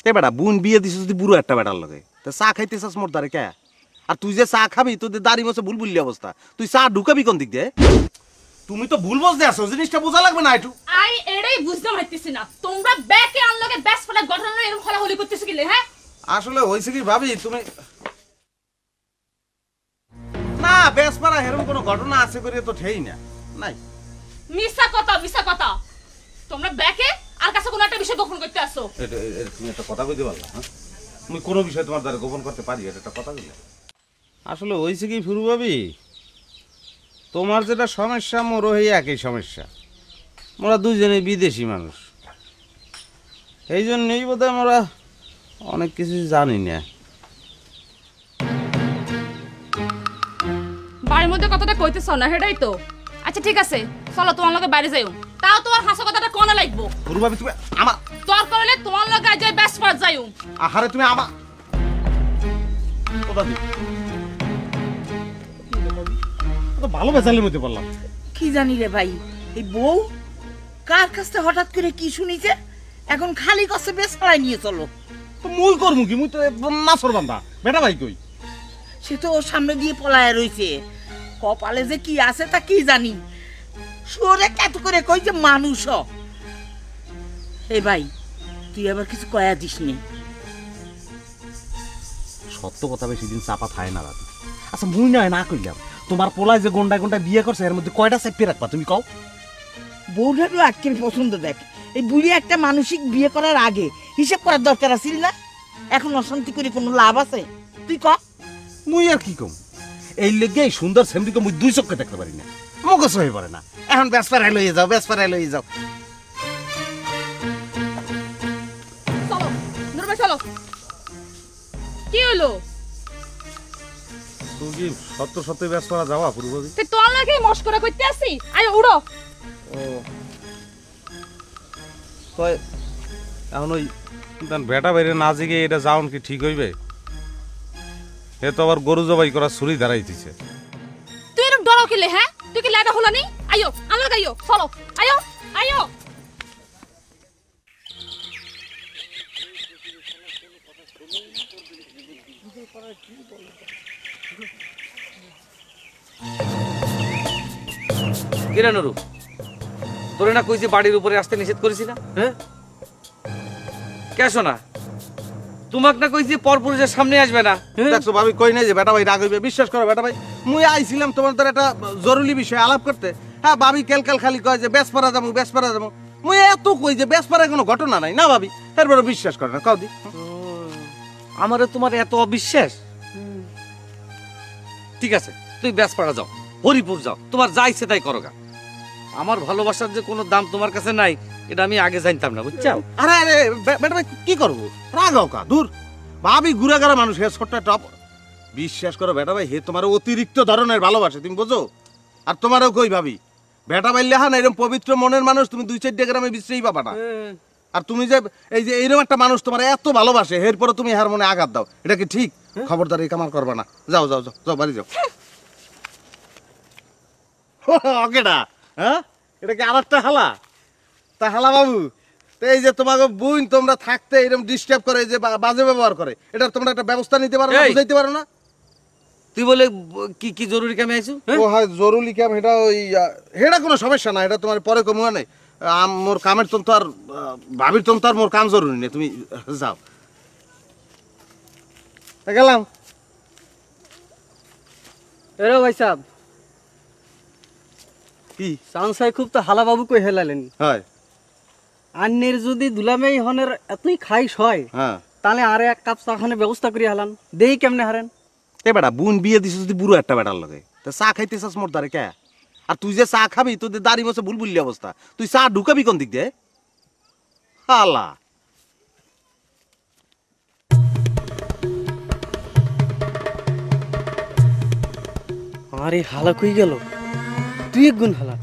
এ বেটা বোন বিয়ে দিছিস যদি বুড়ো একটা বেটার লগে তা চা খাইতে চাস মোর দ্বারে কে? আর তুই যে চা খাবি তোদের দাড়ি মছে ভুল বুললি অবস্থা, তুই চা ঢুকাবি কোন দিক দিয়ে? তুমি তো ভুল বুঝতে আসো, জিনিসটা বোঝা লাগবে না একটু? আই এটাই বুঝতে পারতেছি না, তোমরা ব্যাকে আনলগে ব্যাস ফলে ঘটনা এরকম হলাহলি করতেছ কি হ্যাঁ? আসলে হইছে কি ভাবি তুমি না বেশ পারা এরকম কোনো ঘটনা আছে করে তো ঠেই না নাই। মিছা কথা তোমরা ব্যাকে আর কাছে কোনো একটা বিষয় গোপন করতে আসো। তুমি একটা কথা কইতে পারলা? হ্যাঁ, তুমি কোনো বিষয় তোমার দ্বারা গোপন করতে পারি, এটা একটা কথা কইলে। আসলে হইছে কি ফুরু ভাবি, তোমার যেটা সমস্যা মোরও এই একই সমস্যা। মোরা দুইজনে বিদেশি মানুষ, এই জন্যই বোধহয় মোরা অনেক কিছু জানি না। বাড়ির মধ্যে কথাটা কইতেছ না সেটাই তো। আচ্ছা ঠিক আছে চলো তোমার লগে বাইরে যাইও, তাও তোমার হাসা কথাটা কোনে লাগবো? ফুরু ভাবি তুমি আমার তোর করলে তোমার লগে যাই ব্যাস পর যাইও। আহারে তুমি আমার কথা দি তো ভালো বেচালের মধ্যে বললাম। কি জানি রে ভাই, এই বউ কার কাছে হঠাৎ করে কি শুনিছে, এখন খালি কাছে বেশ পাড়ায় নিয়ে চলো। মুই করমু কি, মুই তো মাছর বান্ধা বেটা ভাই কই। সে তো ওর সামনে দিয়ে পলায় রইছে, কপালে যে কি আছে তা কি জানি। শুয়োরে কত করে কই যে মানুষ। এই ভাই তুই আবার কিছু কয়া দিস নি। সত্য কথা বেশি দিন চাপা থাকে না দাদু। আচ্ছা মুই নয় না কইলাম, তোমার পোলায় যে গন্ডায় গন্ডায় বিয়ে করছে এর মধ্যে কয়টা চাপিয়ে রাখবা তুমি কও? বউটারও আজকের পছন্দ দেখ, এই বুড়ি একটা মানসিক বিয়ে করার আগে হিসেব করার দরকার আছিল না? এখন অশান্তি করে কোনো লাভ আছে? তুই ক। মুই আর কি কম, এই লেগে এই সুন্দর সেমরিকে মুই দুই চোখে দেখতে পারি না, মগজ হয়ে পড়ে না। এখন বেসপাড়ায় লইয়ে যাও, বেসপাড়ায় লইয়ে যাও। চলো নুরবে চলো। কি হলো? তুমি কি সত্য সত্যি বেসপাড়া যাওয়া পুরো ভাবি? তুই তোর লগে মস্করা করতে আসি? আয় উড়ো। ও তো এখন ওই বেটা বাইরে না জিগে এটা যাওন কি ঠিক হইবে? এ তো আবার গরু জবাই করা ছুরি দাঁড়াই দিছে। তুই এরকম ডরাও কিলে হ্যাঁ? তুই কি লাইটা হলানি? আইও আমার লগে আইও, চলো আইও আইও। কিরে নুরু, তোরে না কই যে বাড়ির উপরে আসতে নিষেধ করেছি না? হ্যাঁ কেসো না, তোমাক না কইছি পরপুরুষের সামনে আসবে না। দেখছো ভাবি কই নাই যে বেটা ভাই রাগ হইবে? বিশ্বাস করো বেটা ভাই, মুই আইছিলাম তোমার দ্বারা একটা জরুরি বিষয় আলাপ করতে। হ্যাঁ ভাবি কেলকাল খালি কয় যে বেসপাড়া যাবো বেসপাড়া যাবো। মুই এত কই যে বেসপাড়ায় কোনো ঘটনা নাই না ভাবি, তারপরে বিশ্বাস করে না। কাউ দি আমারে তোমার এত অবিশ্বাস? ঠিক আছে তুই ব্যাসপাড়া যাও, হরিপুর যাও, তোমার যা ইচ্ছে তাই করো গা। আমার ভালোবাসার যে কোনো দাম তোমার কাছে নাই এটা আমি আগে জানতাম না, বুঝছো? আরে আরে বেটা ভাই কি করবো, রাগাও কা দূর। ভাবি ঘুরাগারা মানুষ, হে ছোট্ট টপ। বিশ্বাস করো বেটা ভাই, হে তোমার অতিরিক্ত ধরনের ভালোবাসে, তুমি বোঝো? আর তোমারও কই ভাবি, বেটা ভাই লেহা না এরকম পবিত্র মনের মানুষ তুমি 2-4 গ্রামে বিশ্রেই পাবা না। আর তুমি যে এই যে এইরকম একটা মানুষ তোমার এত ভালোবাসে, এরপরে তুমি হার মনে আঘাত দাও, এটা কি ঠিক? খবরদার এই কামাল করবা না। যাও যাও যাও যাও বাড়ি যাও। ওকেডা হ্যাঁ, এটা কি আরেকটা হালা? তা হালা বাবু, তো এই যে তোমাকে বোন তোমরা থাকতে এরকম ডিস্টার্ব করে, যে বাজে ব্যবহার করে, এটা তোমরা একটা ব্যবস্থা নিতে পারো না, বুঝাইতে পারো না? তুই বলে কি কি জরুরি কামে আইছো? ও হয় জরুরি কাম, এটা ওই এটা কোনো সমস্যা না, এটা তোমার পরে কমুয়া নেই। মোর কামের তন্ত আর ভাবির তন্ত আর মোর কাম জরুরি নেই, তুমি যাও। গেলাম। এরে ভাই সাহেব, কি সানসাই খুব তো হালা বাবু কই হেলালেন। হয় আন্নের যদি দুলামেই হনের এতই খাইস হয়, হ্যাঁ, তাহলে আরে এক কাপ চা খানে ব্যবস্থা করি হালান, দেই কেমনে হারেন। এ বেটা বোন বিয়ে দিছিস যদি বুড়ো একটা বেটার লগে, তা চা খাইতে চাস মোর দ্বারে কে? আর তুই যে চা খাবি তোদের দাড়ি মছে ভুল বুললি অবস্থা, তুই চা ঢুকাবি কোন দিক দিয়ে? হালা আরে হালা কই গেল, তুই এক গুণ হালা।